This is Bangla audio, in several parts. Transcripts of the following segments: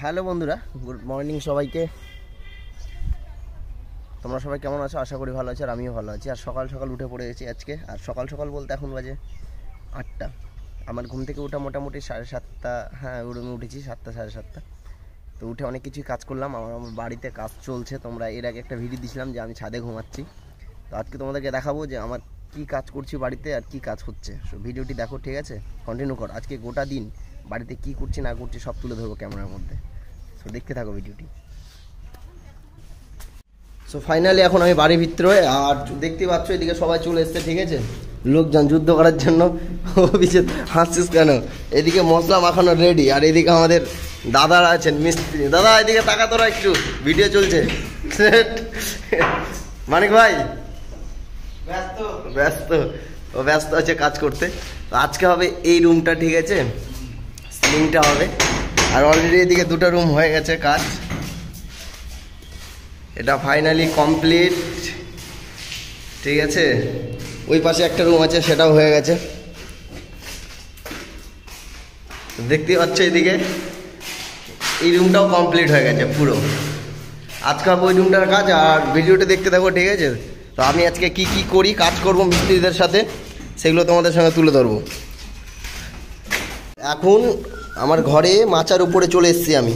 হ্যালো বন্ধুরা, গুড মর্নিং সবাইকে। তোমরা সবাই কেমন আছো? আশা করি ভালো আছো, আর আমিও ভালো আছি। আর সকাল সকাল উঠে পড়ে গেছি আজকে। আর সকাল সকাল বলতে এখন বাজে 8টা। আমার ঘুম থেকে ওঠা মোটামুটি 7:30। হ্যাঁ, আমি উঠেছি 7টা 7:30। তো উঠে অনেক কিছুই কাজ করলাম। আমার বাড়িতে কাজ চলছে। তোমরা এর আগে একটা ভিডিও দিয়েছিলাম যে আমি ছাদে ঘুমাচ্ছি। তো আজকে তোমাদেরকে দেখাবো যে আমার কি কাজ করছি বাড়িতে আর কি কাজ হচ্ছে। সো ভিডিওটি দেখো, ঠিক আছে? কন্টিনিউ কর। আজকে গোটা দিন বাড়িতে কি করছি না করছি সব তুলে ধরবো ক্যামেরার মধ্যে। সো দেখতে থাকো ভিডিওটি। সো ফাইনালি এখন আমি বাড়ির ভিতরে, আর দেখতে পাচ্ছ এদিকে সবাই চলে এসছে, ঠিক আছে? লোকজন যুদ্ধ করার জন্য। অভিজিৎ হাসছিস কেন? এদিকে মশলা মাখানো রেডি, আর এদিকে আমাদের দাদারা আছেন মিস্ত্রি। দাদা এদিকে তাকা, তোরা একটু ভিডিও চলছে। মানিক ভাই ব্যস্ত, ও ব্যস্ত আছে কাজ করতে। তো আজকে হবে এই রুমটা, ঠিক আছে? সিলিংটা হবে। আর অলরেডি এদিকে দুটো রুম হয়ে গেছে কাজ। এটা ফাইনালি কমপ্লিট, ঠিক আছে? ওই পাশে একটা রুম আছে, সেটাও হয়ে গেছে। দেখতে পাচ্ছ এদিকে এই রুমটাও কমপ্লিট হয়ে গেছে পুরো। আজকে হবে ওই রুমটার কাজ, আর ভিডিওটা দেখতে থাকো, ঠিক আছে? তো আমি আজকে কি কি করি, কাজ করবো মিস্ত্রিদের সাথে, সেগুলো তোমাদের সঙ্গে তুলে ধরবো। এখন আমার ঘরে মাচার উপরে চলে এসেছি আমি।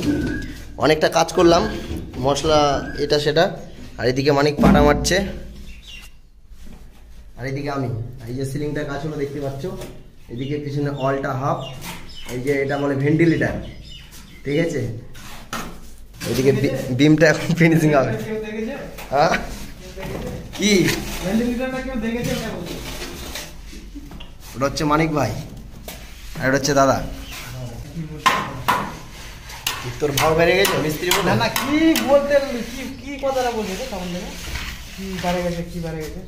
অনেকটা কাজ করলাম, মশলা এটা সেটা। আর এদিকে মানিক পাটা মারছে, আর এদিকে আমি এই যে সিলিংটার কাজ হলো দেখতে পাচ্ছ। এদিকে পিছনে অলটা হাফ, এই যে এটা বলে ভেন্টিলেটার, ঠিক আছে? এদিকে বিমটা এখন ফিনিশিং হবে। হ্যাঁ কি ওটা হচ্ছে মানিক ভাই, আর ওটা হচ্ছে দাদা। তোর ভাব বেড়ে গেছে মিস্ত্রি বলে? না কি বলতে, কি কথাটা বলছে তো? কেমন কি বাড়ে গেছে, কি বাড়ে গেছে?